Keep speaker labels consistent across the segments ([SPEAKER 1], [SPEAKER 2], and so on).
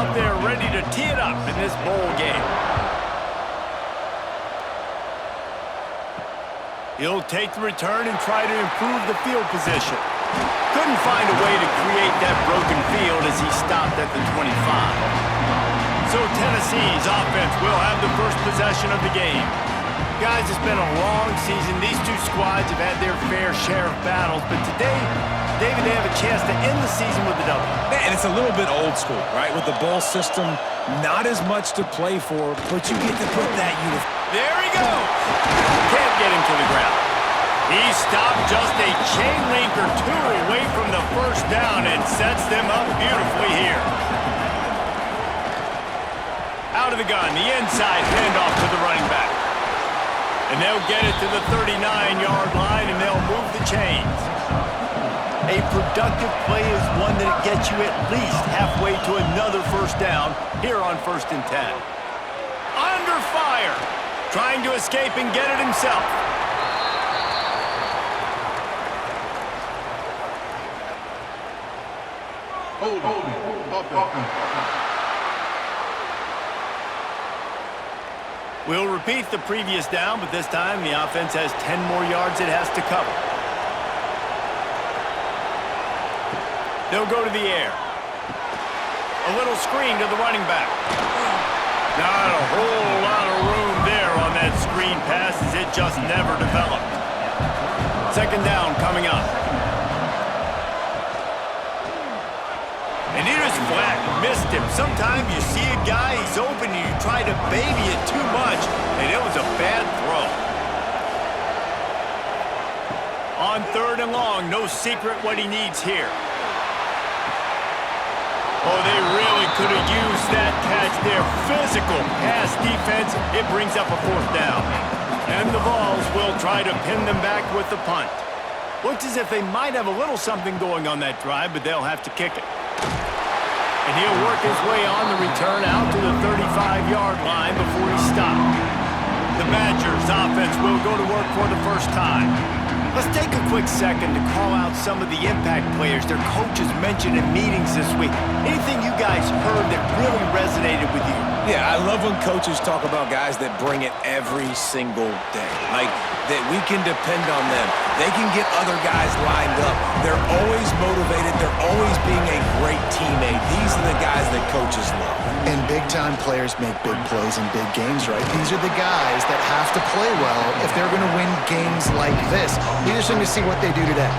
[SPEAKER 1] out there ready to tee it up in this bowl game. He'll take the return and try to improve the field position. Couldn't find a way to create that broken field as he stopped at the 25. So Tennessee's offense will have the first possession of the game. Guys, it's been a long season. These two squads have had their fair share of battles, but today, David, they have a chance to end the season with a W.
[SPEAKER 2] And it's a little bit old school, right? With the bowl system, not as much to play for, but you get to put that uniform.
[SPEAKER 1] There he goes. Can't get him to the ground. He stopped just a chain link or two away from the first down and sets them up beautifully here. Out of the gun, the inside handoff to the running back. And they'll get it to the 39-yard line, and they'll move the chains. A productive play is one that gets you at least halfway to another first down here on 1st and 10. Under fire, trying to escape and get it himself. We'll repeat the previous down, but this time the offense has 10 more yards it has to cover. They'll go to the air. A little screen to the running back. Not a whole lot of room there on that screen pass as it just never developed. 2nd down coming up. And he just flat missed him. Sometimes you see a guy, he's open, and you try to baby it too much, and it was a bad throw. On 3rd and long, no secret what he needs here. Oh, they really could have used that catch there. Physical pass defense. It brings up a 4th down. And the Vols will try to pin them back with the punt. Looks as if they might have a little something going on that drive, but they'll have to kick it. And he'll work his way on the return out to the 35-yard line before he stopped. The Badgers' offense will go to work for the first time. Let's take a quick second to call out some of the impact players their coaches mentioned in meetings this week. Anything you guys heard that really resonated with you?
[SPEAKER 2] Yeah, I love when coaches talk about guys that bring it every single day. Like, that we can depend on them. They can get other guys lined up. They're always motivated. They're always being a great teammate. These are the guys that coaches love.
[SPEAKER 3] And big-time players make big plays in big games, right? These are the guys that have to play well if they're going to win games like this. We just need to see what they do today.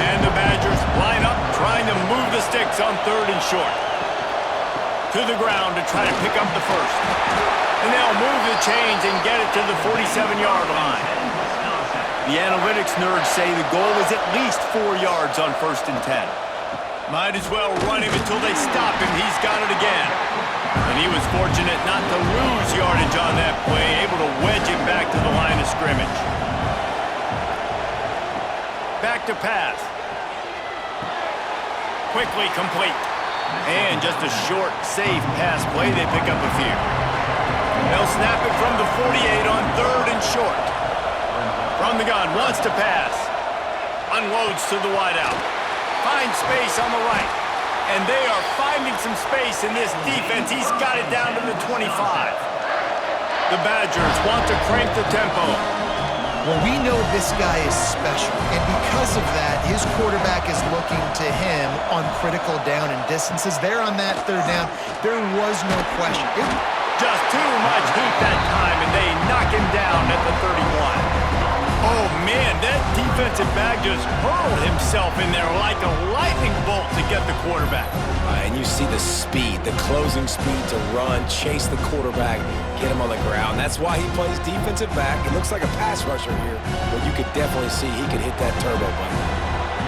[SPEAKER 1] And the Badgers line up, trying to move the sticks on 3rd and short. To the ground to try to pick up the first. And they'll move the chains and get it to the 47-yard line. The analytics nerds say the goal is at least 4 yards on 1st and 10. Might as well run him until they stop him. He's got it again. And he was fortunate not to lose yardage on that play, able to wedge it back to the line of scrimmage. Back to pass. Quickly complete. And just a short, safe pass play. They pick up a few. They'll snap it from the 48 on 3rd and short. From the gun, wants to pass. Unloads to the wideout. Finds space on the right. And they are finding some space in this defense. He's got it down to the 25. The Badgers want to crank the tempo.
[SPEAKER 3] Well, we know this guy is special, and because of that, his quarterback is looking to him on critical down and distances. There on that 3rd down, there was no question.
[SPEAKER 1] Just too much heat that time, and they knock him down at the 31. Oh, man, that defensive back just hurled himself in there like a lightning bolt to get the quarterback.
[SPEAKER 2] And you see the speed, the closing speed to run, chase the quarterback, get him on the ground. That's why he plays defensive back. He looks like a pass rusher here, but you could definitely see he could hit that turbo button.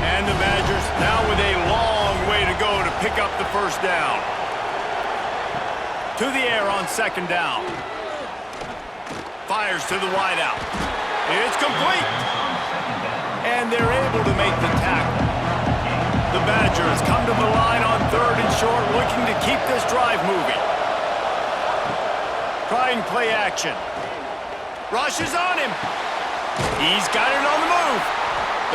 [SPEAKER 1] And the Badgers now with a long way to go to pick up the first down. To the air on 2nd down. Fires to the wideout. It's complete. And they're able to make the tackle. The Badgers come to the line on 3rd and short, looking to keep this drive moving. Trying play action. Rushes on him. He's got it on the move.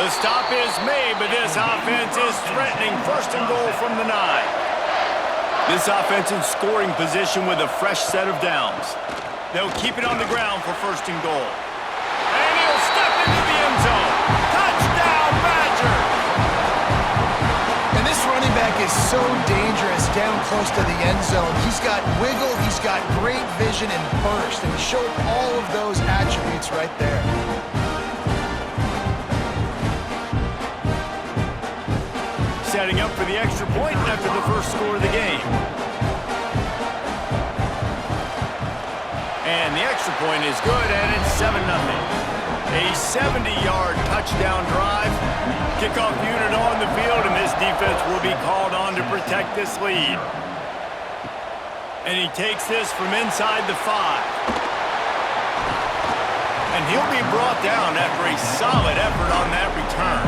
[SPEAKER 1] The stop is made, but this offense is threatening 1st and goal from the 9. This offense in scoring position with a fresh set of downs. They'll keep it on the ground for first and goal. And he'll step into the end zone. Touchdown, Badgers!
[SPEAKER 3] And this running back is so dangerous down close to the end zone. He's got wiggle, he's got great vision and burst, and he showed all of those attributes right there.
[SPEAKER 1] Setting up for the extra point after the first score of the game. And the extra point is good, and it's 7-0. A 70-yard touchdown drive. Kickoff unit on the field, and this defense will be called on to protect this lead. And he takes this from inside the 5. And he'll be brought down after a solid effort on that return.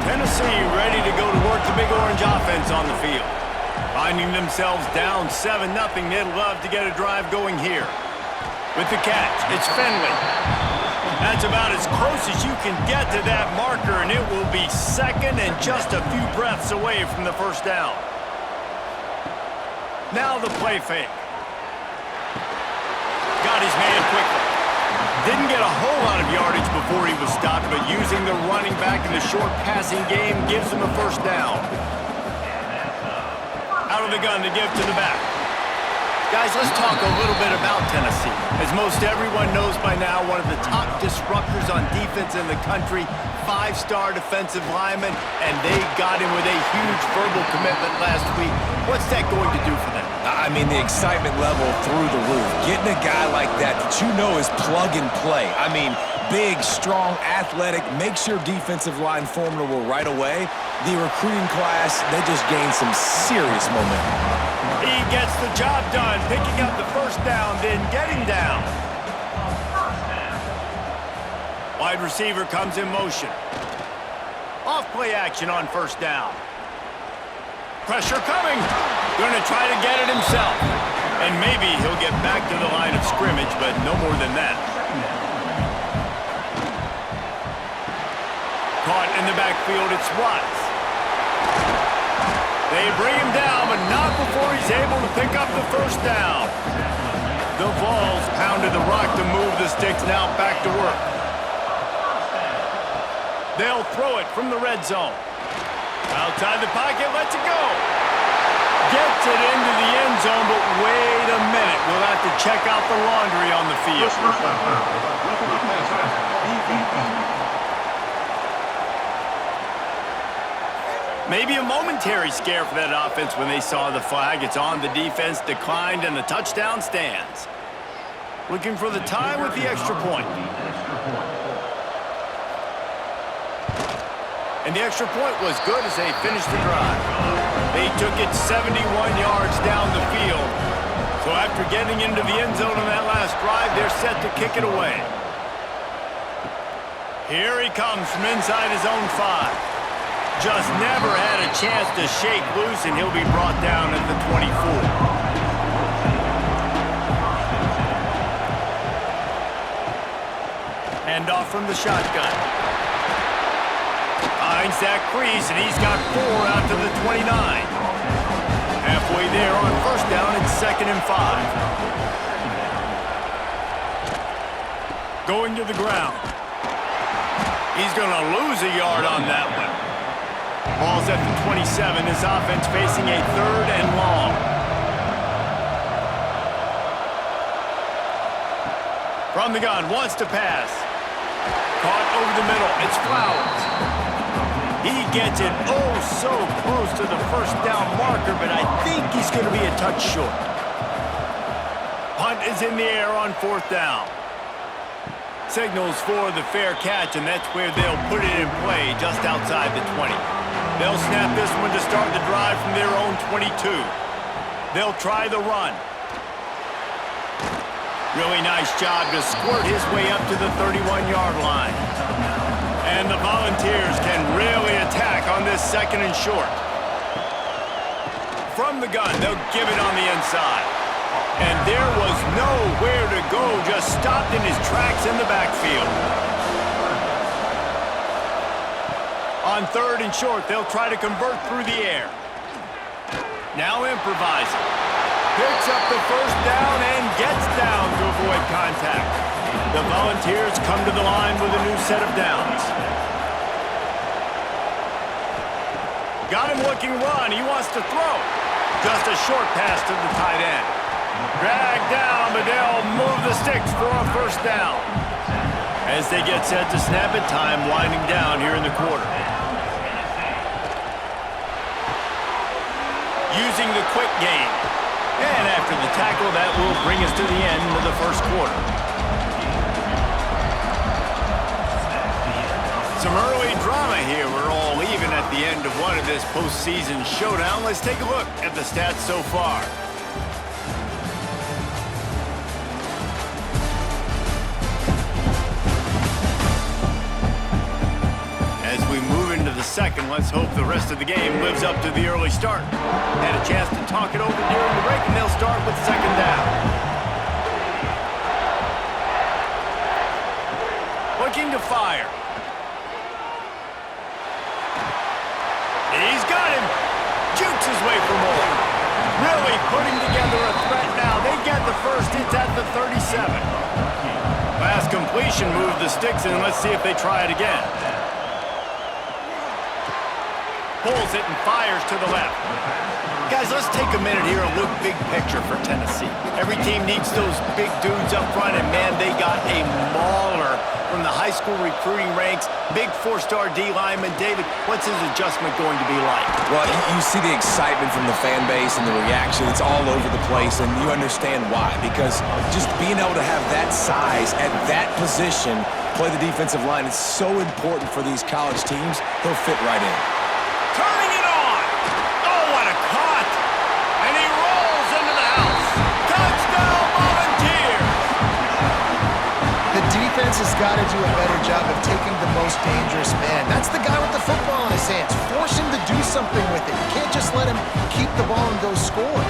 [SPEAKER 1] Tennessee ready to go to work the Big Orange offense on the field. Finding themselves down 7-0, they'd love to get a drive going here. With the catch, it's Finley. That's about as close as you can get to that marker, and it will be second and just a few breaths away from the first down. Now the play fake. Got his man quickly. Didn't get a whole lot of yardage before he was stopped, but using the running back in the short passing game gives him a first down. Out of the gun to give to the back. Guys, let's talk a little bit about Tennessee. As most everyone knows by now, one of the top disruptors on defense in the country, 5-star defensive lineman, and they got him with a huge verbal commitment last week. What's that going to do for them?
[SPEAKER 2] I mean, the excitement level through the roof. Getting a guy like that you know is plug and play. I mean, big, strong, athletic, makes your defensive line formidable right away. The recruiting class, they just gained some serious momentum.
[SPEAKER 1] He gets the job done, picking up the first down, then getting down. Wide receiver comes in motion. Off play action on first down. Pressure coming. Going to try to get it himself. And maybe he'll get back to the line of scrimmage, but no more than that. Caught in the backfield, it's Watts. They bring him down, but not before he's able to pick up the first down. The Vols pounded the rock to move the sticks, now back to work. They'll throw it from the red zone. Outside the pocket, lets it go. Gets it into the end zone, but wait a minute. We'll have to check out the laundry on the field. Maybe a momentary scare for that offense when they saw the flag. It's on, the defense declined, and the touchdown stands. Looking for the tie with the extra point. And the extra point was good as they finished the drive. They took it 71 yards down the field. So after getting into the end zone on that last drive, they're set to kick it away. Here he comes from inside his own 5. Just never had a chance to shake loose, and he'll be brought down at the 24. Hand off from the shotgun. Finds that crease, and he's got 4 out to the 29. Halfway there on first down, it's 2nd and 5. Going to the ground. He's going to lose a yard on that one. Ball's at the 27. This offense facing a 3rd and long. From the gun, wants to pass. Caught over the middle. It's Flowers. He gets it oh so close to the first down marker, but I think he's going to be a touch short. Punt is in the air on 4th down. Signals for the fair catch, and that's where they'll put it in play just outside the 20. They'll snap this one to start the drive from their own 22. They'll try the run. Really nice job to squirt his way up to the 31-yard line. And the Volunteers can really attack on this 2nd and short. From the gun, they'll give it on the inside. And there was nowhere to go, just stopped in his tracks in the backfield. On 3rd and short, they'll try to convert through the air. Now improvising. Picks up the first down and gets down to avoid contact. The Volunteers come to the line with a new set of downs. Got him looking run. He wants to throw. Just a short pass to the tight end. Dragged down, but they'll move the sticks for a first down. As they get set to snap it, time winding down here in the quarter. Using the quick game. And after the tackle, that will bring us to the end of the first quarter. Some early drama here. We're all even at the end of one of this postseason showdown. Let's take a look at the stats so far. As we move into the second, let's hope the rest of the game lives up to the early start. Had a chance to talk it over during the break, and they'll start with second down. Looking to fire. He's got him. Jukes his way for more. Really putting together a threat now. They get the first. It's at the 37. Last completion moved the sticks in. Let's see if they try it again. Pulls it and fires to the left. Guys, let's take a minute here and look big picture for Tennessee. Every team needs those big dudes up front, and man, they got a mauler from the high school recruiting ranks. Big four-star D lineman. David, what's his adjustment going to be like?
[SPEAKER 2] Well, you see the excitement from the fan base and the reaction. It's all over the place, and you understand why. Because just being able to have that size at that position, play the defensive line, it's so important for these college teams. He'll fit right in.
[SPEAKER 1] Turning it on. Oh, what a cut. And he rolls into the house. Touchdown, Volunteers.
[SPEAKER 3] The defense has got to do a better job of taking the most dangerous man. That's the guy with the football in his hands. Force him to do something with it. You can't just let him keep the ball and go score.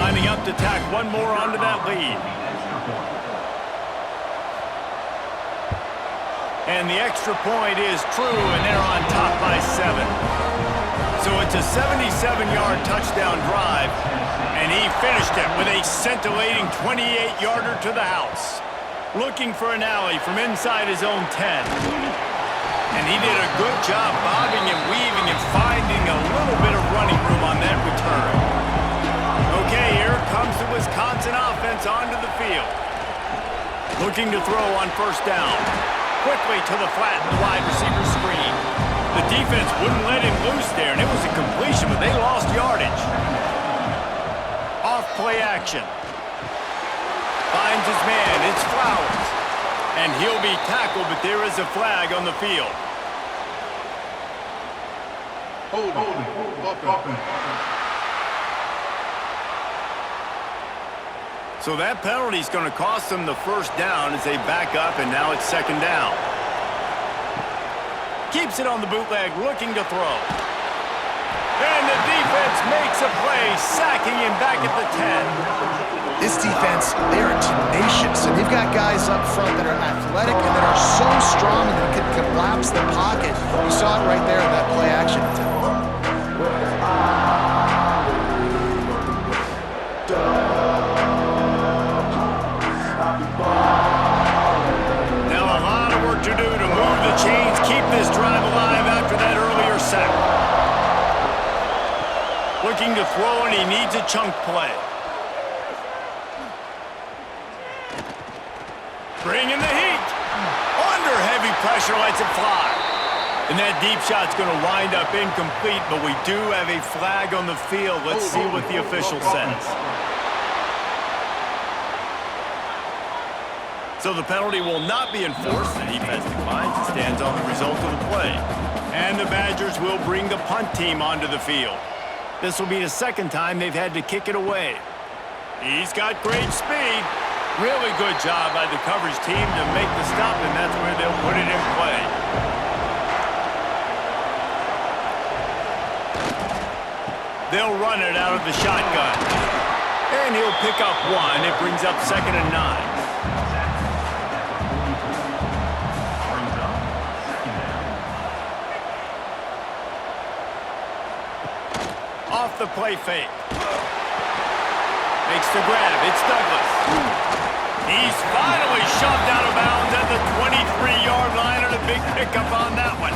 [SPEAKER 1] Lining up to tack one more onto that lead. And the extra point is true, and they're on top by 7. So it's a 77-yard touchdown drive, and he finished it with a scintillating 28-yarder to the house. Looking for an alley from inside his own 10. And he did a good job bobbing and weaving and finding a little bit of running room on that return. Okay, here comes the Wisconsin offense onto the field. Looking to throw on first down. Quickly to the flat and the wide receiver screen. The defense wouldn't let him loose there, and it was a completion, but they lost yardage. Off play action. Finds his man. It's Flowers. And he'll be tackled, but there is a flag on the field.
[SPEAKER 4] Hold on.
[SPEAKER 1] So that penalty is going to cost them the first down as they back up, and now it's second down. Keeps it on the bootleg, looking to throw. And the defense makes a play, sacking him back at the 10.
[SPEAKER 3] This defense, they are tenacious, and they've got guys up front that are athletic and that are so strong and that can collapse the pocket. You saw it right there in that play action attempt.
[SPEAKER 1] Now a lot of work to do to move the chains, keep this drive alive after that earlier sack. Looking to throw, and he needs a chunk play. Bringing the heat. Under heavy pressure, lets it fly. And that deep shot's going to wind up incomplete, but we do have a flag on the field. Let's see what the official says. So the penalty will not be enforced. The defense declines and stands on the result of the play. And the Badgers will bring the punt team onto the field. This will be the second time they've had to kick it away. He's got great speed. Really good job by the coverage team to make the stop, and that's where they'll put it in play. They'll run it out of the shotgun. And he'll pick up one. It brings up 2nd and 9. off the play fake. Makes the grab. It's Douglas. He's finally shoved out of bounds at the 23-yard line, and a big pickup on that one.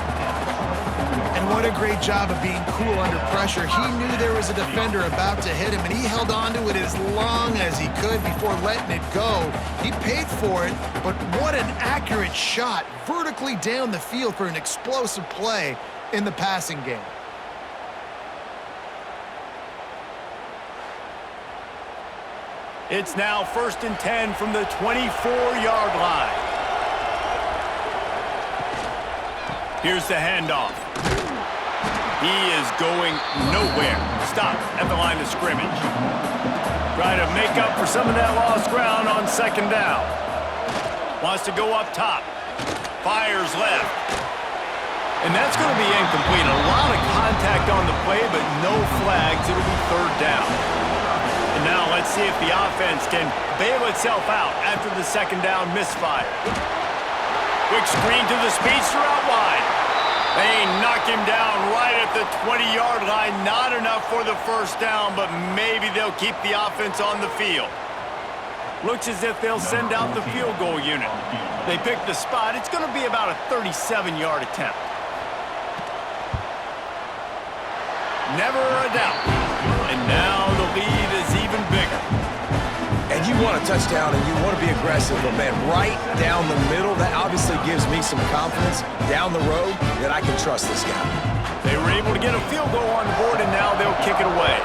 [SPEAKER 3] And what a great job of being cool under pressure. He knew there was a defender about to hit him, and he held on to it as long as he could before letting it go. He paid for it, but what an accurate shot vertically down the field for an explosive play in the passing game.
[SPEAKER 1] It's now 1st and 10 from the 24-yard line. Here's the handoff. He is going nowhere. Stop at the line of scrimmage. Try to make up for some of that lost ground on 2nd down. Wants to go up top. Fires left. And that's going to be incomplete. A lot of contact on the play, but no flags. It'll be 3rd down. And now let's see if the offense can bail itself out after the 2nd down misfire. Quick screen to the speedster out wide. They knock him down right at the 20-yard line. Not enough for the 1st down, but maybe they'll keep the offense on the field. Looks as if they'll send out the field goal unit. They pick the spot. It's going to be about a 37-yard attempt. Never a doubt. And now the lead is even bigger.
[SPEAKER 2] And you want a touchdown and you want to be aggressive, but man, right down the middle, that obviously gives me some confidence down the road that I can trust this guy.
[SPEAKER 1] They were able to get a field goal on the board, and now they'll kick it away.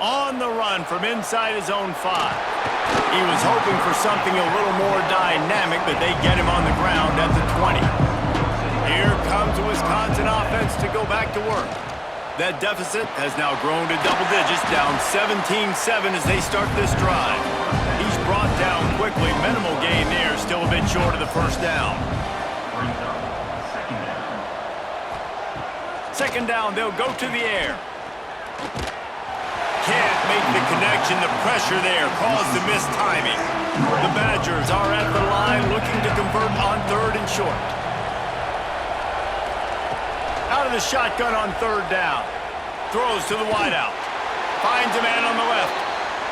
[SPEAKER 1] On the run from inside his own 5. He was hoping for something a little more dynamic, but they get him on the ground at the 20. Here comes the Wisconsin offense to go back to work. That deficit has now grown to double digits, down 17-7 as they start this drive. He's brought down quickly. Minimal gain there, still a bit short of the 1st down. 2nd down, they'll go to the air. Can't make the connection. The pressure there caused the missed timing. The Badgers are at the line looking to convert on 3rd and short. Out of the shotgun on 3rd down. Throws to the wideout. Finds a man on the left.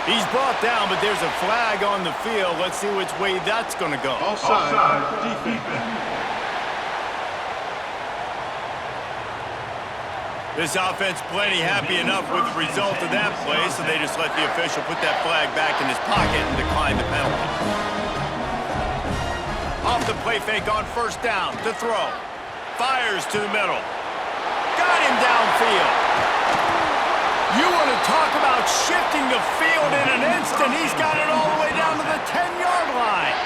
[SPEAKER 1] He's brought down, but there's a flag on the field. Let's see which way that's going to go.
[SPEAKER 4] Offside. Defense.
[SPEAKER 1] This offense plenty happy enough with the result of that play, so they just let the official put that flag back in his pocket and decline the penalty. Off the play fake on 1st down to throw. Fires to the middle. Got him downfield. You want to talk about shifting the field in an instant. He's got it all the way down to the 10-yard line.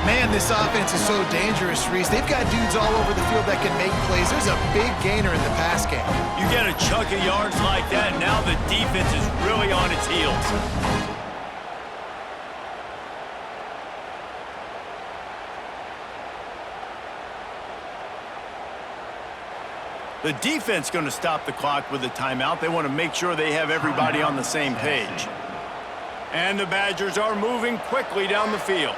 [SPEAKER 3] Man, this offense is so dangerous, Reese. They've got dudes all over the field that can make plays. There's a big gainer in the pass game.
[SPEAKER 1] You get a chunk of yards like that, now the defense is really on its heels. The defense going to stop the clock with a timeout. They want to make sure they have everybody on the same page. And the Badgers are moving quickly down the field.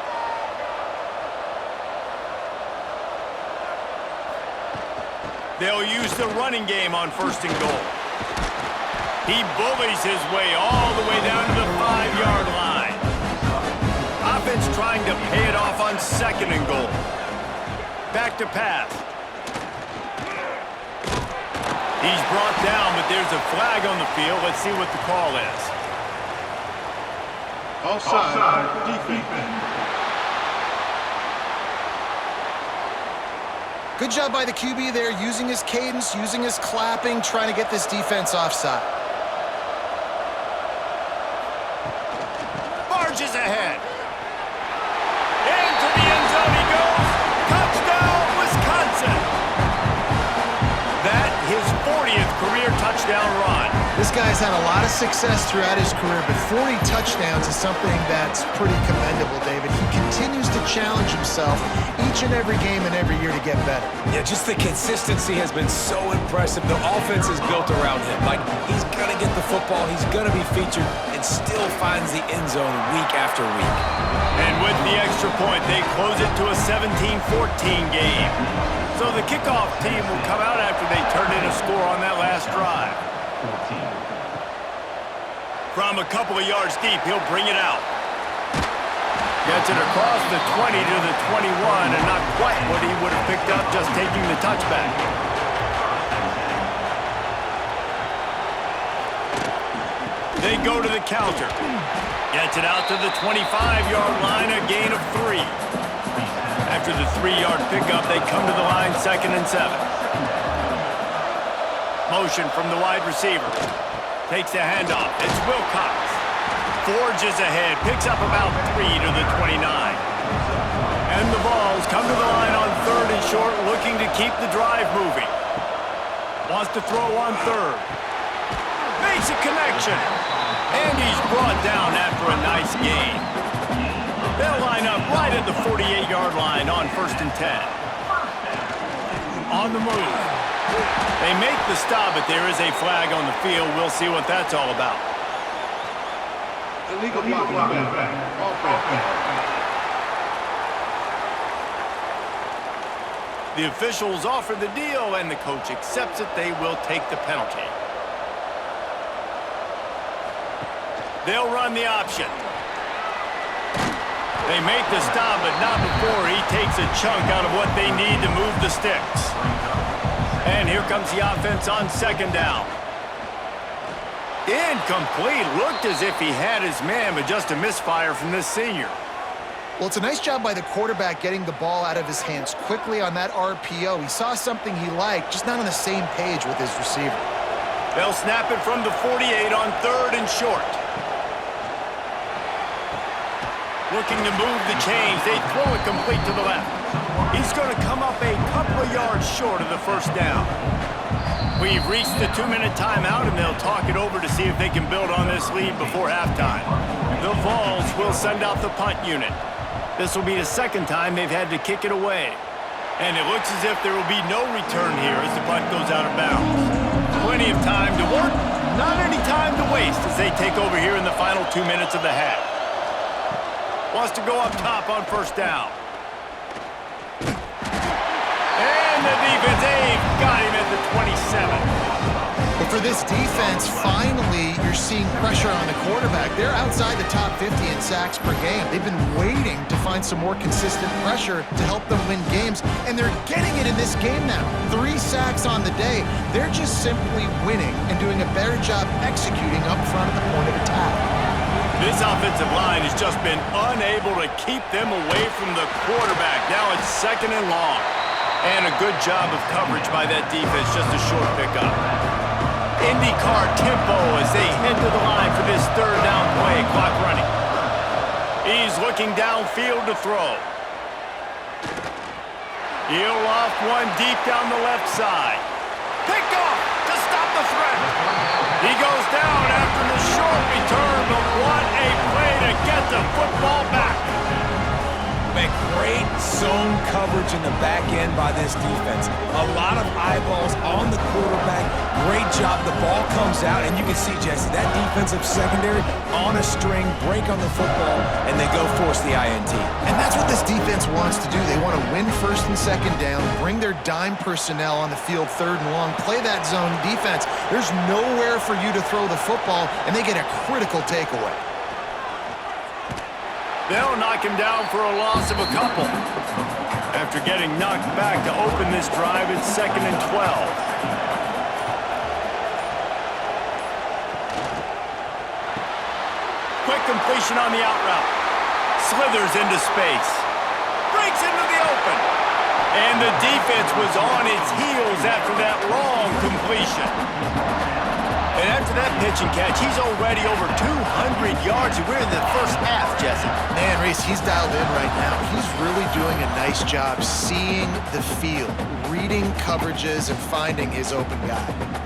[SPEAKER 1] They'll use the running game on 1st and goal. He bullies his way all the way down to the 5-yard line. Offense trying to pay it off on 2nd and goal. Back to pass. He's brought down, but there's a flag on the field. Let's see what the call is.
[SPEAKER 4] Offside. Defense.
[SPEAKER 3] Good job by the QB there, using his cadence, using his clapping, trying to get this defense offside.
[SPEAKER 1] Barges ahead. Into the end zone he goes. Touchdown, Wisconsin. That his 40th career touchdown run.
[SPEAKER 3] This guy's had a lot of success throughout his career, but 40 touchdowns is something that's pretty commendable, David. He continues to challenge himself each and every game and every year to get better.
[SPEAKER 2] Yeah, just the consistency has been so impressive. The offense is built around him. Like, he's going to get the football, he's going to be featured, and still finds the end zone week after week.
[SPEAKER 1] And with the extra point, they close it to a 17-14 game. So the kickoff team will come out after they turn in a score on that last drive. From a couple of yards deep, he'll bring it out. Gets it across the 20 to the 21, and not quite what he would have picked up just taking the touchback. They go to the counter. Gets it out to the 25-yard line, a gain of 3. After the 3-yard pickup, they come to the line 2nd and 7. Motion from the wide receiver. Takes the handoff. It's Wilcox. Forges ahead. Picks up about 3 to the 29. And the Vols come to the line on 3rd and short, looking to keep the drive moving. Wants to throw on 3rd. Makes a connection. And he's brought down after a nice gain. They'll line up right at the 48-yard line on 1st and 10. On the move. They make the stop, but there is a flag on the field. We'll see what that's all about.
[SPEAKER 4] Illegal blocking back. Offense.
[SPEAKER 1] The officials offer the deal, and the coach accepts it. They will take the penalty. They'll run the option. They make the stop, but not before he takes a chunk out of what they need to move the sticks. And here comes the offense on 2nd down. Incomplete. Looked as if he had his man, but just a misfire from this senior.
[SPEAKER 3] Well, it's a nice job by the quarterback getting the ball out of his hands quickly on that RPO. He saw something he liked, just not on the same page with his receiver.
[SPEAKER 1] They'll snap it from the 48 on 3rd and short. Looking to move the chains. They throw it complete to the left. He's going to come up a couple of yards short of the 1st down. We've reached the 2-minute timeout, and they'll talk it over to see if they can build on this lead before halftime. The Vols will send out the punt unit. This will be the 2nd time they've had to kick it away. And it looks as if there will be no return here as the punt goes out of bounds. Plenty of time to work, not any time to waste as they take over here in the final 2 minutes of the half. Wants to go up top on 1st down. And the defense, got him at the 27.
[SPEAKER 3] But for this defense, finally, you're seeing pressure on the quarterback. They're outside the top 50 in sacks per game. They've been waiting to find some more consistent pressure to help them win games, and they're getting it in this game now. 3 sacks on the day. They're just simply winning and doing a better job executing up front at the point of attack.
[SPEAKER 1] This offensive line has just been unable to keep them away from the quarterback. Now it's 2nd and long. And a good job of coverage by that defense, just a short pickup. IndyCar tempo as they head to the line for this 3rd down play, clock running. He's looking downfield to throw. He'll loft one deep down the left side. Picked off to stop the threat. He goes down after the short return, but what a play to get the football back.
[SPEAKER 2] Man, great zone coverage in the back end by this defense. A lot of eyeballs on the quarterback. Great job. The ball comes out, and you can see, Jesse, that defensive secondary on a string, break on the football, and they go force the INT.
[SPEAKER 3] And that's what this defense wants to do. They want to win 1st and 2nd down, bring their dime personnel on the field 3rd and long, play that zone defense. There's nowhere for you to throw the football, and they get a critical takeaway.
[SPEAKER 1] They'll knock him down for a loss of a couple. After getting knocked back to open this drive, it's 2nd and 12. Quick completion on the out route. Slithers into space. Breaks into the open. And the defense was on its heels after that long completion. And after that pitch and catch, he's already over 200 yards. We're in the 1st half, Jesse.
[SPEAKER 3] Man, Reese, he's dialed in right now. He's really doing a nice job seeing the field, reading coverages, and finding his open guy.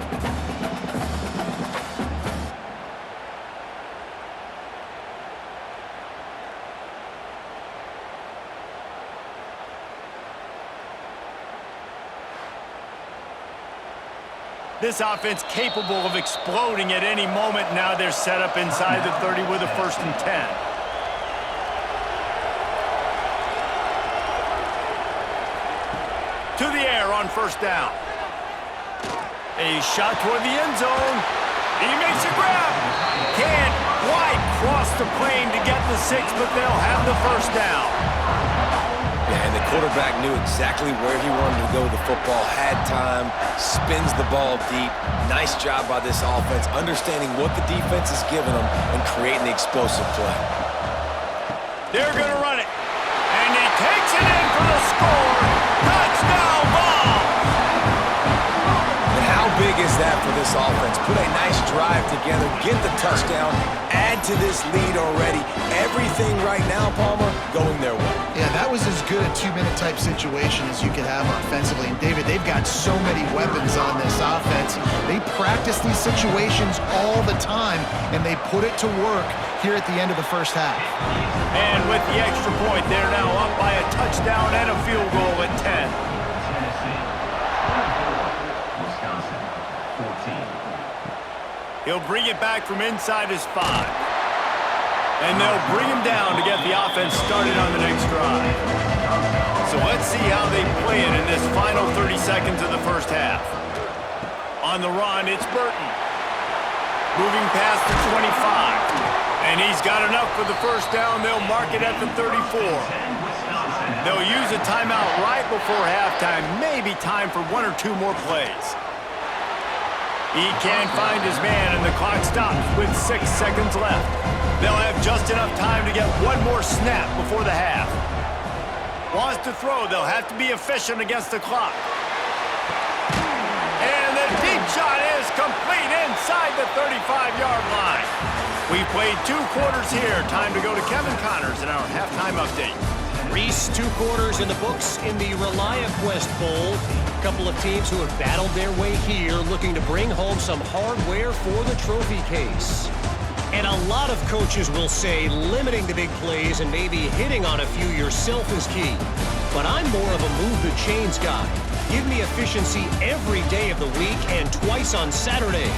[SPEAKER 1] This offense capable of exploding at any moment. Now they're set up inside the 30 with a 1st and 10. to the air on first down. A shot toward the end zone. He makes a grab. Can't quite cross the plane to get the 6, but they'll have the first down.
[SPEAKER 2] Yeah, and the quarterback knew exactly where he wanted to go with the football, had time, spins the ball deep. Nice job by this offense, understanding what the defense is giving them and creating the explosive play.
[SPEAKER 1] They're going to run it. And he takes it in for the score. Touchdown ball.
[SPEAKER 2] And how big is that for this offense? Put a nice drive together, get the touchdown, add to this lead already. Everything right now, Palmer, going their way.
[SPEAKER 3] Yeah, that was as good a 2-minute type situation as you could have offensively. And David, they've got so many weapons on this offense. They practice these situations all the time, and they put it to work here at the end of the first half.
[SPEAKER 1] And with the extra point, they're now up by a touchdown and a field goal at 10.
[SPEAKER 4] Wisconsin, 14.
[SPEAKER 1] He'll bring it back from inside his 5. And they'll bring him down to get the offense started on the next drive. So let's see how they play it in this final 30 seconds of the first half. On the run, it's Burton. Moving past the 25. And he's got enough for the first down. They'll mark it at the 34. They'll use a timeout right before halftime. Maybe time for 1 or 2 more plays. He can't find his man, and the clock stops with 6 seconds left. They'll have just enough time to get 1 more snap before the half. Wants to throw. They'll have to be efficient against the clock. And the deep shot is complete inside the 35-yard line. We played 2 quarters here. Time to go to Kevin Connors in our halftime update.
[SPEAKER 5] Reese, 2 quarters in the books in the Reliaquest Bowl. A couple of teams who have battled their way here, looking to bring home some hardware for the trophy case. And a lot of coaches will say limiting the big plays and maybe hitting on a few yourself is key. But I'm more of a move the chains guy. Give me efficiency every day of the week and twice on Saturday.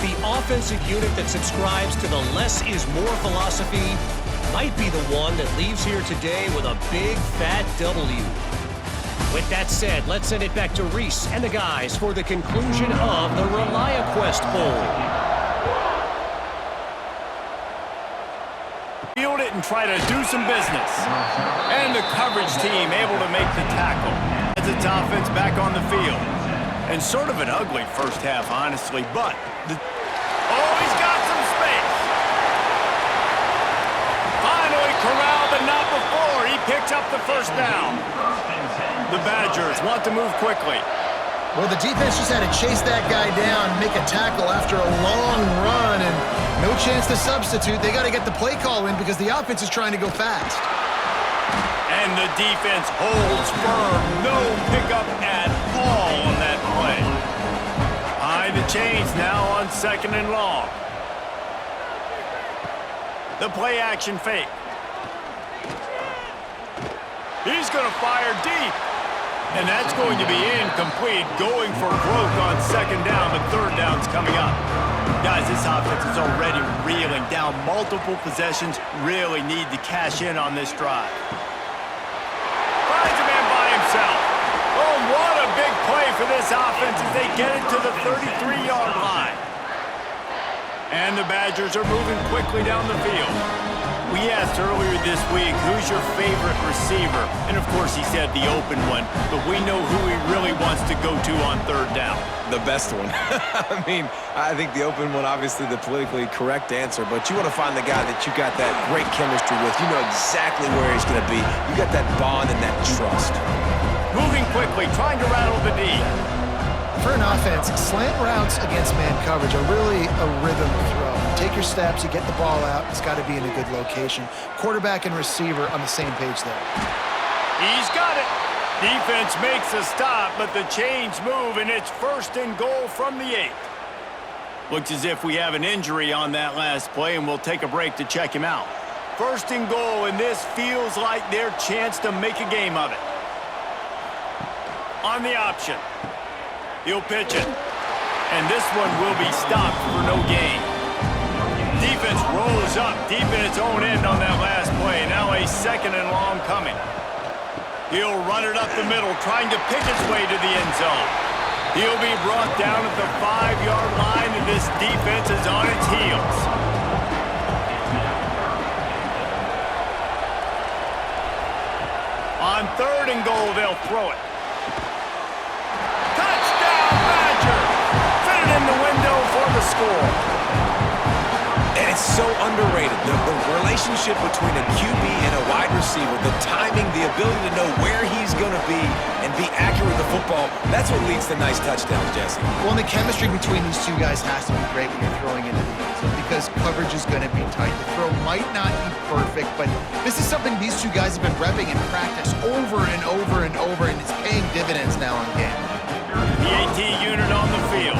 [SPEAKER 5] The offensive unit that subscribes to the less is more philosophy might be the one that leaves here today with a big fat W. With that said, let's send it back to Reese and the guys for the conclusion of the Reliaquest Bowl.
[SPEAKER 1] Field it and try to do some business. And the coverage team able to make the tackle. As its offense back on the field. And sort of an ugly first half, honestly, but he's got some space. Finally corralled, but not before. He picks up the first down. The Badgers want to move quickly.
[SPEAKER 3] Well, the defense just had to chase that guy down, make a tackle after a long run, and no chance to substitute. They got to get the play call in because the offense is trying to go fast.
[SPEAKER 1] And the defense holds firm. No pickup at all on that play. Behind the chains now on 2nd and long. The play action fake. He's going to fire deep. And that's going to be incomplete, going for broke on 2nd down, but 3rd down's coming up. Guys, this offense is already reeling down multiple possessions. Really need to cash in on this drive. Finds a man by himself. Oh, what a big play for this offense as they get it to the 33-yard line. And the Badgers are moving quickly down the field. We asked earlier this week, who's your favorite receiver? And of course he said the open one, but we know who he really wants to go to on 3rd down.
[SPEAKER 2] The best one. I mean, I think the open one, obviously the politically correct answer, but you want to find the guy that you got that great chemistry with. You know exactly where he's going to be. You got that bond and that trust.
[SPEAKER 1] Moving quickly, trying to rattle the D.
[SPEAKER 3] For an offense, slant routes against man coverage are really a rhythm throw. Take your steps, you get the ball out, it's got to be in a good location. Quarterback and receiver on the same page there.
[SPEAKER 1] He's got it. Defense makes a stop, but the chains move, and it's 1st and goal from the 8. Looks as if we have an injury on that last play, and we'll take a break to check him out. 1st and goal, and this feels like their chance to make a game of it. On the option. He'll pitch it. And this one will be stopped for no gain. Defense rolls up deep in its own end on that last play. Now a 2nd and long coming. He'll run it up the middle, trying to pick his way to the end zone. He'll be brought down at the 5-yard line, and this defense is on its heels. On 3rd and goal, they'll throw it. Touchdown, Badger! Fit it in the window for the score.
[SPEAKER 2] And it's so underrated. The relationship between a QB and a wide receiver, the timing, the ability to know where he's going to be and be accurate with the football, that's what leads to nice touchdowns, Jesse.
[SPEAKER 3] Well, and the chemistry between these two guys has to be great when you're throwing into the end zone because coverage is going to be tight. The throw might not be perfect, but this is something these two guys have been repping in practice over and over and over, and it's paying dividends now in game.
[SPEAKER 1] PAT unit on the field.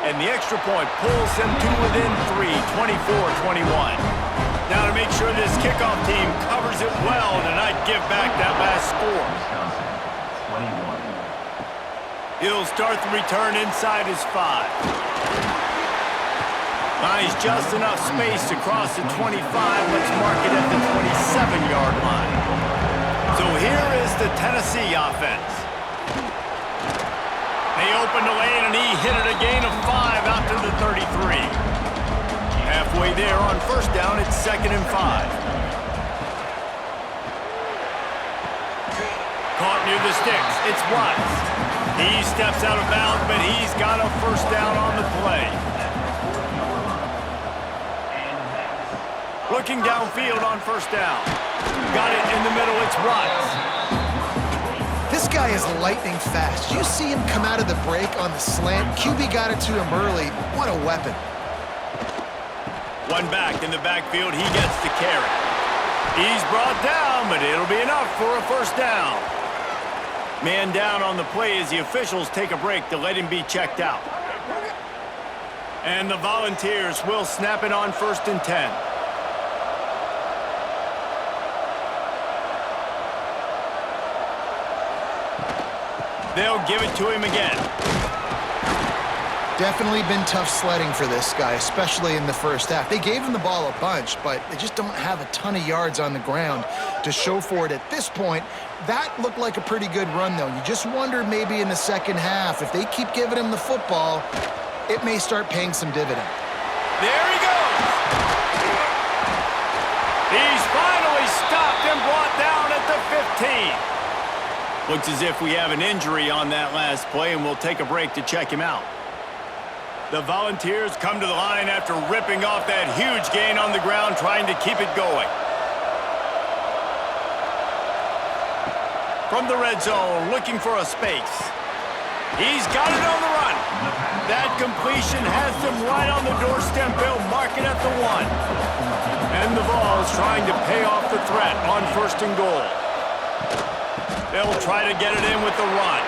[SPEAKER 1] And the extra point pulls them to within 3, 24-21. Now to make sure this kickoff team covers it well to not give back that last score. He'll start the return inside his 5. Finds just enough space to cross the 25. Let's mark it at the 27-yard line. So here is the Tennessee offense. They opened the lane, and he hit it a gain of 5 out to the 33. Halfway there on 1st down, it's 2nd and 5. Caught near the sticks. It's Watts. He steps out of bounds, but he's got a 1st down on the play. Looking downfield on 1st down. Got it in the middle. It's Watts.
[SPEAKER 3] This guy is lightning fast. Did you see him come out of the break on the slant? QB got it to him early. What a weapon.
[SPEAKER 1] One back in the backfield. He gets the carry. He's brought down, but it'll be enough for a 1st down. Man down on the play as the officials take a break to let him be checked out. And the Volunteers will snap it on 1st and 10. They'll give it to him again.
[SPEAKER 3] Definitely been tough sledding for this guy, especially in the 1st half. They gave him the ball a bunch, but they just don't have a ton of yards on the ground to show for it at this point. That looked like a pretty good run, though. You just wonder maybe in the 2nd half, if they keep giving him the football, it may start paying some dividend.
[SPEAKER 1] There he goes. He's finally stopped and brought down at the 15. Looks as if we have an injury on that last play, and we'll take a break to check him out. The Volunteers come to the line after ripping off that huge gain on the ground, trying to keep it going. From the red zone, looking for a space. He's got it on the run. That completion has them right on the doorstep. They'll mark it at the 1. And the Vols trying to pay off the threat on 1st and goal. They'll try to get it in with the run.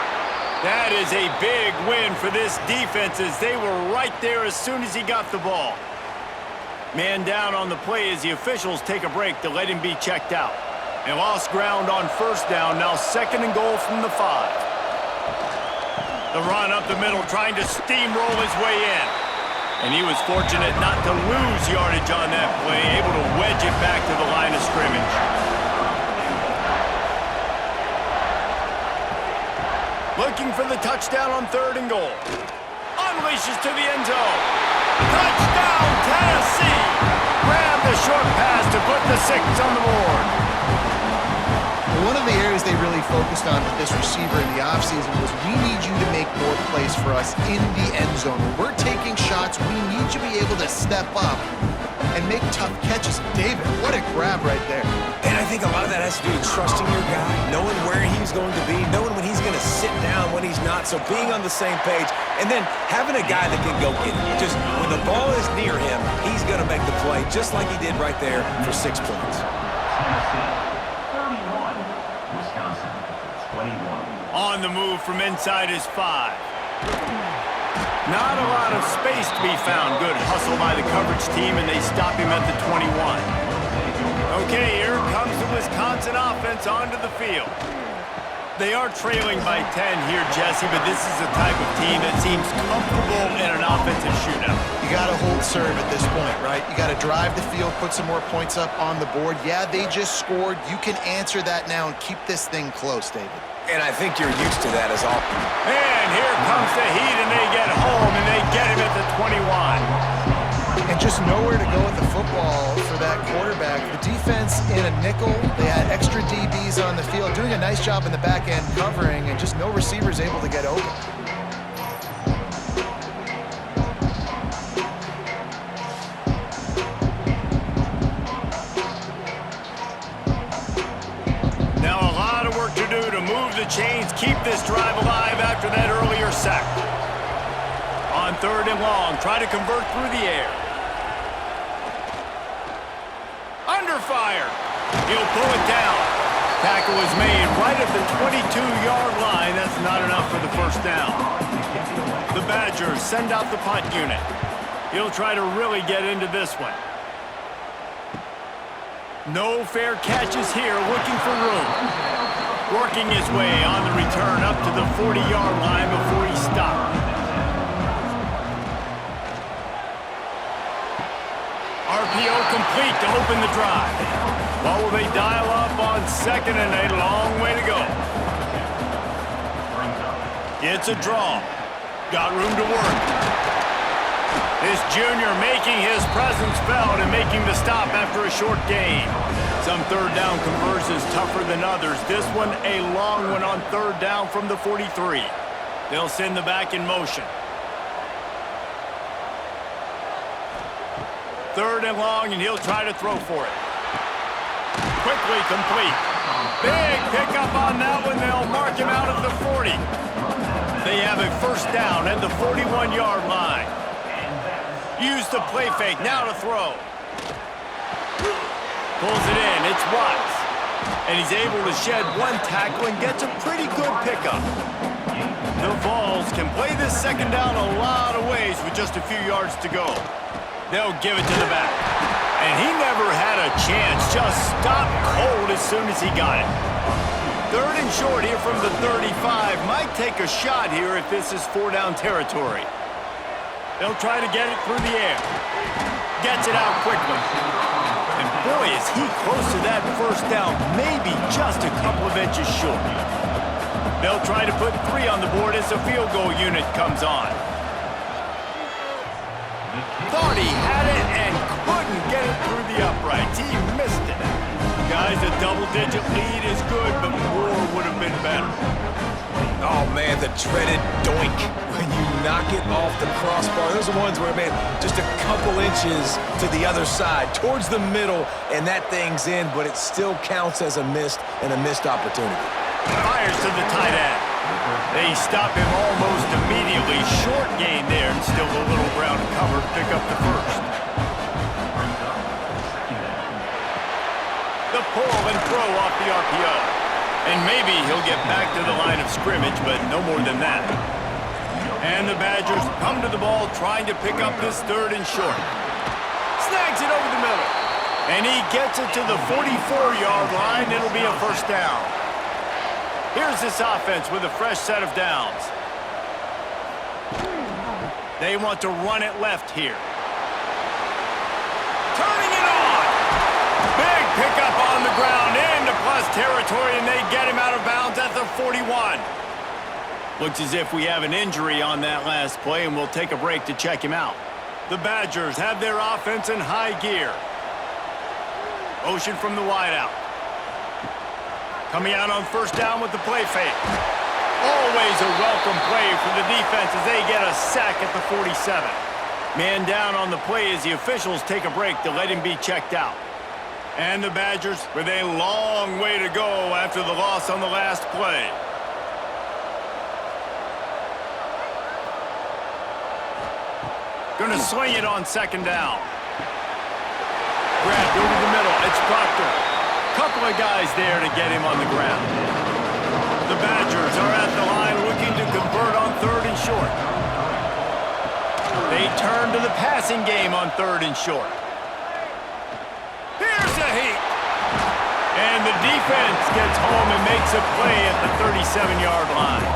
[SPEAKER 1] That is a big win for this defense as they were right there as soon as he got the ball. Man down on the play as the officials take a break to let him be checked out. They lost ground on 1st down, now 2nd and goal from the 5. The run up the middle, trying to steamroll his way in. And he was fortunate not to lose yardage on that play, able to wedge it back to the line of scrimmage. Looking for the touchdown on 3rd and goal. Unleashes to the end zone. Touchdown, Tennessee! Grab the short pass to put the 6 on the board.
[SPEAKER 3] One of the areas they really focused on with this receiver in the offseason was we need you to make more plays for us in the end zone. When we're taking shots, we need you to be able to step up and make tough catches. David, what a grab right there.
[SPEAKER 2] And I think a lot of that has to do with trusting your guy, knowing where he's going to be, knowing when he's going to sit down, when he's not, so being on the same page, and then having a guy that can go get it. Just when the ball is near him, he's going to make the play, just like he did right there for 6 points.
[SPEAKER 4] Tennessee, 31. Wisconsin, 21.
[SPEAKER 1] On the move from inside his 5. Not a lot of space to be found. Good hustle by the coverage team, and they stop him at the 21. Okay, here comes the Wisconsin offense onto the field. They are trailing by 10 here, Jesse, but this is the type of team that seems comfortable in an offensive shootout.
[SPEAKER 3] You got to hold serve at this point, right? You got to drive the field, put some more points up on the board. Yeah, they just scored. You can answer that now and keep this thing close, David.
[SPEAKER 2] And I think you're used to that as all.
[SPEAKER 1] And here comes the Heat, and they get home, and they get him at the 21.
[SPEAKER 3] And just nowhere to go with the football for that quarterback. The defense in a nickel, they had extra DBs on the field, doing a nice job in the back end covering, and just no receivers able to get open.
[SPEAKER 1] Now a lot of work to do to move the chains, keep this drive alive after that earlier sack. On 3rd and long, try to convert through the air. Under fire. He'll pull it down. Tackle is made right at the 22-yard line. That's not enough for the first down. The Badgers send out the punt unit. He'll try to really get into this one. No fair catches here, looking for room. Working his way on the return up to the 40-yard line before he stopped. RPO complete to open the drive. What will they dial up on 2nd and a long way to go? It's a draw. Got room to work. This junior making his presence felt and making the stop after a short gain. Some 3rd down conversions tougher than others. This one a long one on 3rd down from the 43. They'll send the back in motion. 3rd and long, and he'll try to throw for it. Quickly complete. Big pickup on that one. They'll mark him out at the 40. They have a first down at the 41-yard line. Use the play fake. Now to throw. Pulls it in. It's Watts. And he's able to shed one tackle and gets a pretty good pickup. The Vols can play this 2nd down a lot of ways with just a few yards to go. They'll give it to the back. And he never had a chance. Just stopped cold as soon as he got it. 3rd and short here from the 35. Might take a shot here if this is 4-down territory. They'll try to get it through the air. Gets it out quickly. And boy, is he close to that first down. Maybe just a couple of inches short. They'll try to put 3 on the board as the field goal unit comes on. Thought he had it and couldn't get it through the uprights. He missed it. Guys, a double-digit lead is good, but more would have been better.
[SPEAKER 2] Oh, man, the dreaded doink when you knock it off the crossbar. Those are ones where, man, just a couple inches to the other side, towards the middle, and that thing's in, but it still counts as a missed opportunity.
[SPEAKER 1] Fires to the tight end. They stop him almost immediately. Short gain there, and still a little ground cover to pick up the first. The pull and throw off the RPO. And maybe he'll get back to the line of scrimmage, but no more than that. And the Badgers come to the ball trying to pick up this 3rd and short. Snags it over the middle. And he gets it to the 44-yard line. It'll be a first down. Here's this offense with a fresh set of downs. They want to run it left here. Turning it on. Big pickup on the ground into plus territory, and they get him out of bounds at the 41. Looks as if we have an injury on that last play, and we'll take a break to check him out. The Badgers have their offense in high gear. Motion from the wideout. Coming out on first down with the play fake. Always a welcome play for the defense as they get a sack at the 47. Man down on the play as the officials take a break to let him be checked out. And the Badgers with a long way to go after the loss on the last play. Gonna swing it on 2nd down. Grabbed over the middle. It's Proctor. Couple of guys there to get him on the ground. The Badgers are at the line looking to convert on 3rd and short. They turn to the passing game on 3rd and short. Here's the Heat. And the defense gets home and makes a play at the 37-yard line.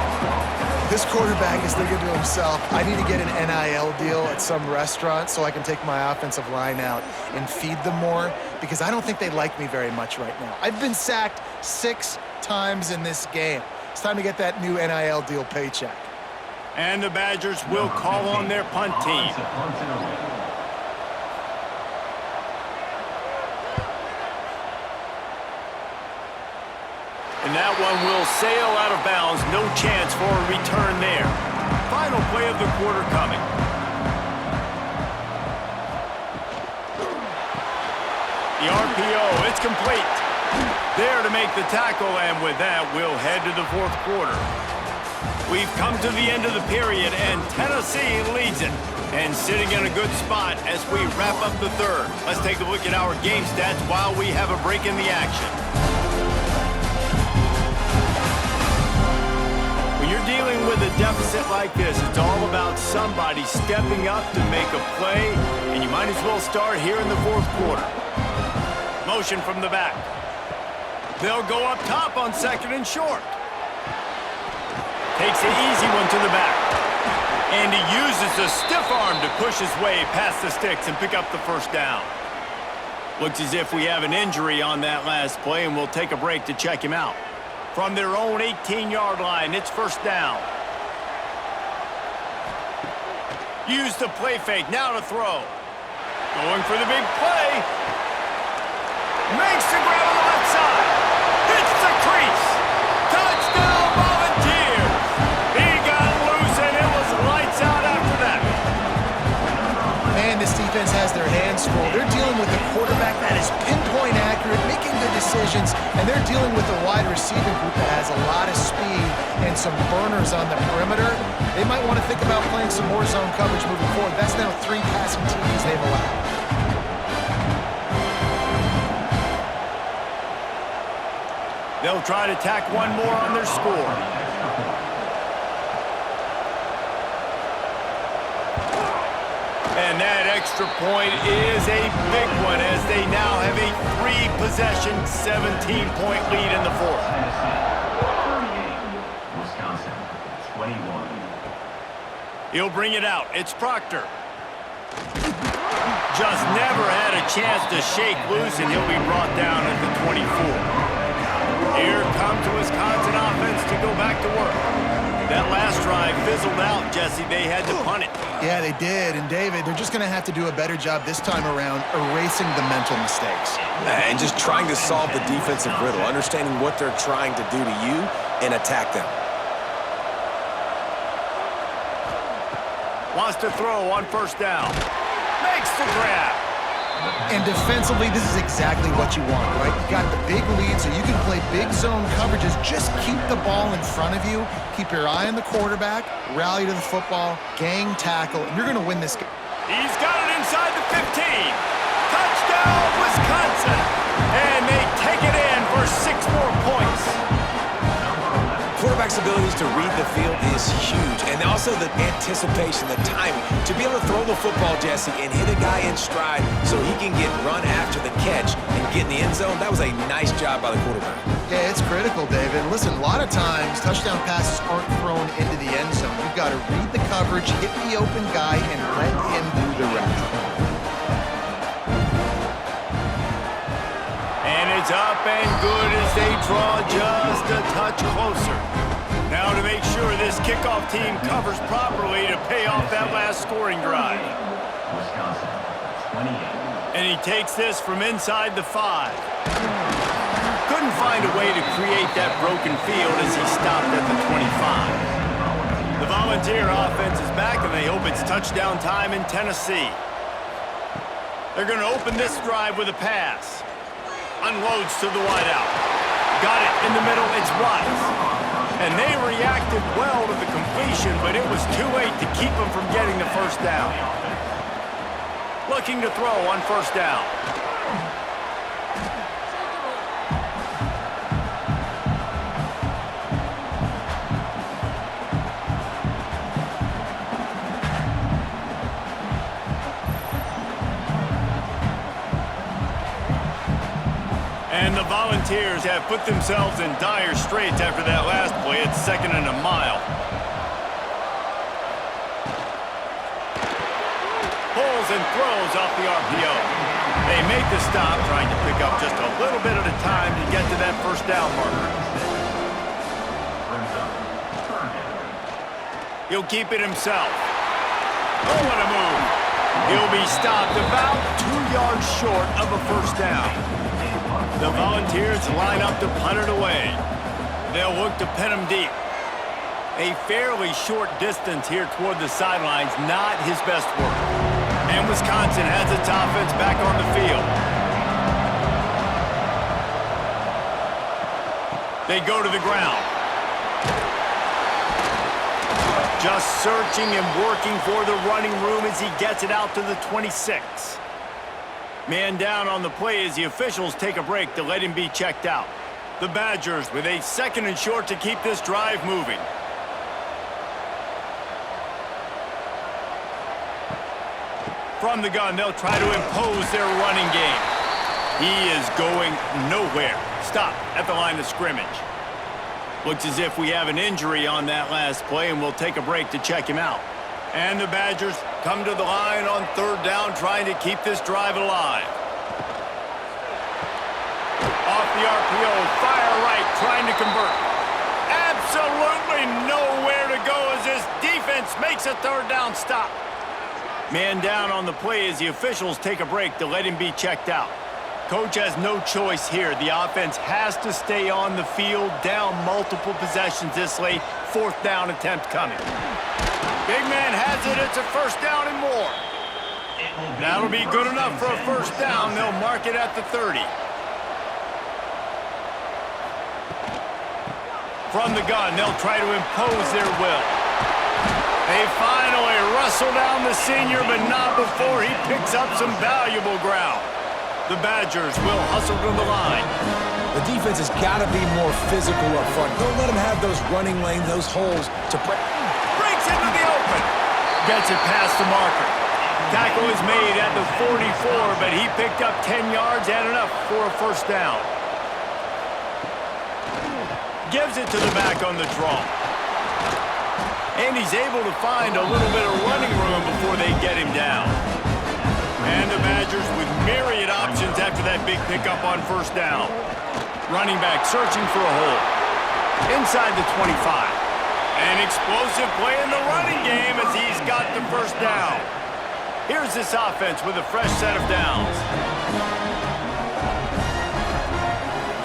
[SPEAKER 3] This quarterback is thinking to himself, I need to get an NIL deal at some restaurant so I can take my offensive line out and feed them more, because I don't think they like me very much right now. I've been sacked 6 times in this game. It's time to get that new NIL deal paycheck.
[SPEAKER 1] And the Badgers will call on their punt team. And that one will sail out of bounds. No chance for a return there. Final play of the quarter coming. The RPO, it's complete. There to make the tackle, and with that, we'll head to the fourth quarter. We've come to the end of the period, and Tennessee leads it. And sitting in a good spot as we wrap up the third. Let's take a look at our game stats while we have a break in the action. When you're dealing with a deficit like this, it's all about somebody stepping up to make a play, and you might as well start here in the fourth quarter. Motion from the back. They'll go up top on 2nd and short. Takes the easy one to the back. And he uses the stiff arm to push his way past the sticks and pick up the first down. Looks as if we have an injury on that last play, and we'll take a break to check him out. From their own 18-yard line, it's first down. Use the play fake, now to throw. Going for the big play. Makes the grab on the left side. Hits the crease. Touchdown, Volunteers. He got loose, and it was lights out after that.
[SPEAKER 3] Man, this defense has their hands full. They're dealing with a quarterback that is pinpoint accurate, making good decisions, and they're dealing with a wide receiving group that has a lot of speed and some burners on the perimeter. They might want to think about playing some more zone coverage moving forward. That's now 3 passing TDs they've allowed.
[SPEAKER 1] They'll try to tack one more on their score. And that extra point is a big one as they now have a 3-possession, 17-point lead in the fourth.
[SPEAKER 4] 38, Wisconsin, 21.
[SPEAKER 1] He'll bring it out. It's Proctor. Just never had a chance to shake loose, and he'll be brought down at the 24. Here comes the Wisconsin offense to go back to work. That last drive fizzled out, Jesse. They had to punt it.
[SPEAKER 3] Yeah, they did. And, David, they're just going to have to do a better job this time around erasing the mental mistakes.
[SPEAKER 2] And just trying to solve the defensive riddle, understanding what they're trying to do to you and attack them.
[SPEAKER 1] Wants to throw on first down. Makes the grab.
[SPEAKER 3] And defensively, this is exactly what you want, right? You got the big lead, so you can play big zone coverages. Just keep the ball in front of you. Keep your eye on the quarterback. Rally to the football. Gang tackle. And you're going to win this game.
[SPEAKER 1] He's got it inside the 15. Touchdown, Wisconsin. And they take it in for 6 more points.
[SPEAKER 2] Quarterback's abilities to read the field is huge, and also the anticipation, the timing. To be able to throw the football, Jesse, and hit a guy in stride so he can get run after the catch and get in the end zone, that was a nice job by the quarterback.
[SPEAKER 3] Yeah, it's critical, David. Listen, a lot of times, touchdown passes aren't thrown into the end zone. You've got to read the coverage, hit the open guy, and let him do the rest.
[SPEAKER 1] It's up and good as they draw just a touch closer. Now to make sure this kickoff team covers properly to pay off that last scoring drive.
[SPEAKER 4] Wisconsin, 28.
[SPEAKER 1] And he takes this from inside the 5. Couldn't find a way to create that broken field as he stopped at the 25. The Volunteer offense is back, and they hope it's touchdown time in Tennessee. They're going to open this drive with a pass. Unloads to the wideout. Got it in the middle, it's Watts. And they reacted well to the completion, but it was too late to keep them from getting the first down. Looking to throw on first down. And the Volunteers have put themselves in dire straits after that last play at 2nd and a mile. Pulls and throws off the RPO. They make the stop, trying to pick up just a little bit at a time to get to that first down marker. He'll keep it himself. Oh, what a move. He'll be stopped about 2 yards short of a first down. The Volunteers line up to punt it away. They'll look to pin him deep. A fairly short distance here toward the sidelines, not his best work. And Wisconsin has its offense back on the field. They go to the ground. Just searching and working for the running room as he gets it out to the 26. Man down on the play as the officials take a break to let him be checked out. The Badgers with a 2nd and short to keep this drive moving. From the gun, they'll try to impose their running game. He is going nowhere. Stop at the line of scrimmage. Looks as if we have an injury on that last play, and we'll take a break to check him out. And the Badgers come to the line on 3rd down, trying to keep this drive alive. Off the RPO, fire right, trying to convert. Absolutely nowhere to go as this defense makes a 3rd down stop. Man down on the play as the officials take a break to let him be checked out. Coach has no choice here. The offense has to stay on the field, down multiple possessions this late. 4th down attempt coming. Big man has it. It's a first down and more. That'll be good enough for a first down. They'll mark it at the 30. From the gun, they'll try to impose their will. They finally wrestle down the senior, but not before he picks up some valuable ground. The Badgers will hustle to the line.
[SPEAKER 2] The defense has got to be more physical up front. Don't let them have those running lanes, those holes to break.
[SPEAKER 1] Breaks into the open. Gets it past the marker. Tackle is made at the 44, but he picked up 10 yards and enough for a first down. Gives it to the back on the draw. And he's able to find a little bit of running room before they get him down. And the Badgers with myriad options after that big pickup on first down. Running back searching for a hole. Inside the 25. An explosive play in the running game as he's got the first down. Here's this offense with a fresh set of downs.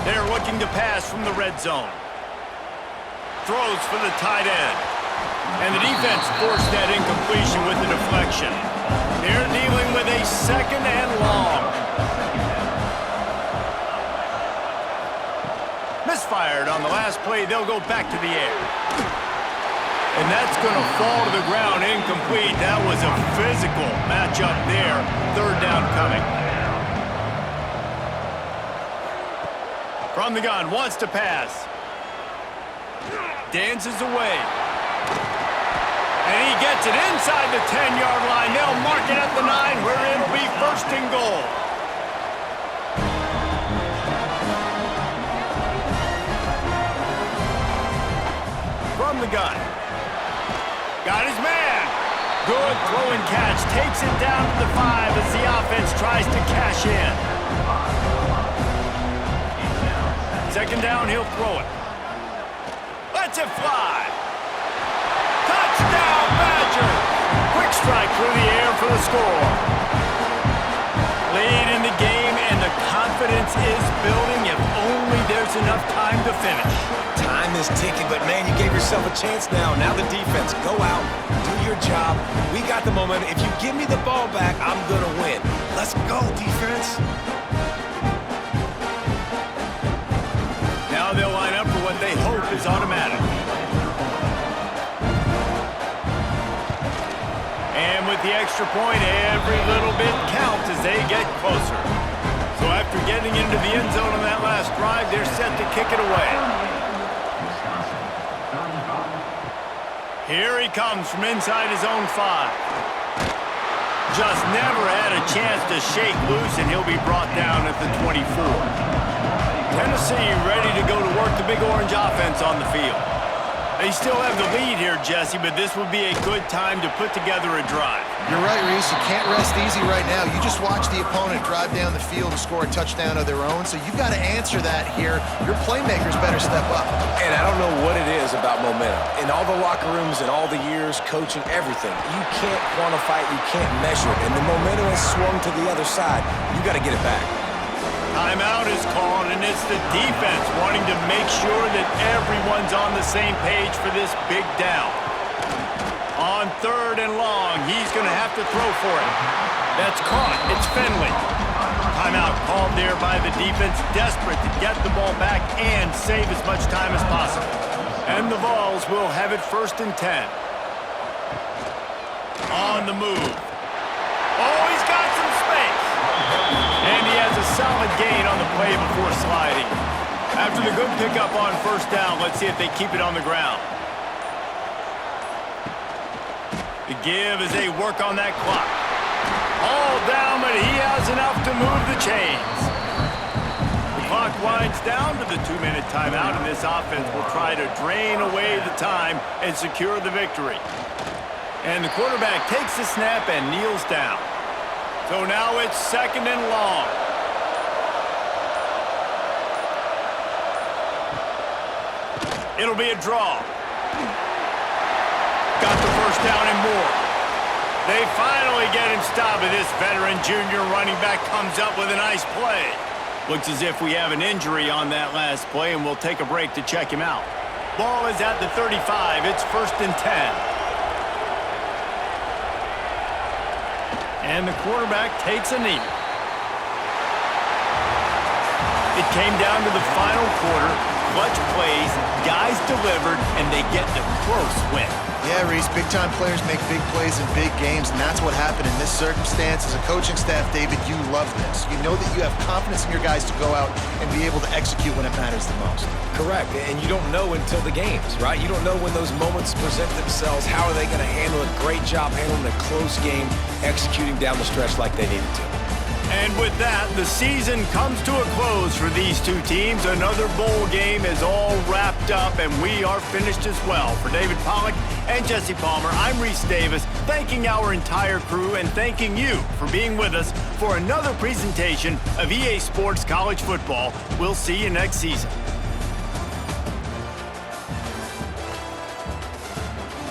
[SPEAKER 1] They're looking to pass from the red zone. Throws for the tight end. And the defense forced that incompletion with a deflection. They're dealing with a 2nd and long. Misfired on the last play. They'll go back to the air. And that's going to fall to the ground incomplete. That was a physical matchup there. 3rd down coming. From the gun, wants to pass. Dances away. And he gets it inside the 10-yard line. They'll mark it at the 9 where it'll be 1st and goal. From the gun. Got his man. Good throw and catch. Takes it down to the 5 as the offense tries to cash in. 2nd down, he'll throw it. Lets it fly. Touchdown, Badgers! Quick strike through the air for the score. Lead in the game, and the confidence is building if only there's enough time to finish.
[SPEAKER 2] Time is ticking, but man, you gave yourself a chance now. Now the defense, go out, do your job. We got the momentum. If you give me the ball back, I'm going to win. Let's go, defense.
[SPEAKER 1] Now they'll line up for what they hope is automatic. And with the extra point, every little bit counts as they get closer. So after getting into the end zone on that last drive, they're set to kick it away. Here he comes from inside his own 5. Just never had a chance to shake loose, and he'll be brought down at the 24. Tennessee ready to go to work the Big Orange offense on the field. They still have the lead here, Jesse, but this would be a good time to put together a drive.
[SPEAKER 3] You're right, Reese. You can't rest easy right now. You just watch the opponent drive down the field and score a touchdown of their own, so you've got to answer that here. Your playmakers better step up.
[SPEAKER 2] And I don't know what it is about momentum. In all the locker rooms and all the years, coaching, everything, you can't quantify it, you can't measure it. And the momentum has swung to the other side. You got to get it back.
[SPEAKER 1] Timeout is called, and it's the defense wanting to make sure that everyone's on the same page for this big down. On 3rd and long, he's going to have to throw for it. That's caught. It's Finley. Timeout called there by the defense, desperate to get the ball back and save as much time as possible. And the Vols will have it 1st and 10. On the move. Oh, he's got some space. And he has a solid gain on the play before sliding. After the good pickup on 1st down, let's see if they keep it on the ground. The give as they work on that clock. All down, but he has enough to move the chains. The clock winds down to the 2-minute timeout, and this offense will try to drain away the time and secure the victory. And the quarterback takes the snap and kneels down. So now it's 2nd and long. It'll be a draw. Got the 1st down and more. They finally get him stopped, and this veteran junior running back comes up with a nice play. Looks as if we have an injury on that last play, and we'll take a break to check him out. Ball is at the 35. It's 1st and 10. And the quarterback takes a knee. It came down to the final quarter. Clutch plays, guys delivered, and they get the close win.
[SPEAKER 3] Yeah, Reese, big-time players make big plays in big games, and that's what happened in this circumstance. As a coaching staff, David, you love this. You know that you have confidence in your guys to go out and be able to execute when it matters the most.
[SPEAKER 2] Correct, and you don't know until the games, right? You don't know when those moments present themselves. How are they going to handle it? Great job handling a close game, executing down the stretch like they needed to.
[SPEAKER 1] And with that, the season comes to a close for these two teams. Another bowl game is all wrapped up, and we are finished as well. For David Pollack and Jesse Palmer, I'm Reese Davis, thanking our entire crew and thanking you for being with us for another presentation of EA Sports College Football. We'll see you next season.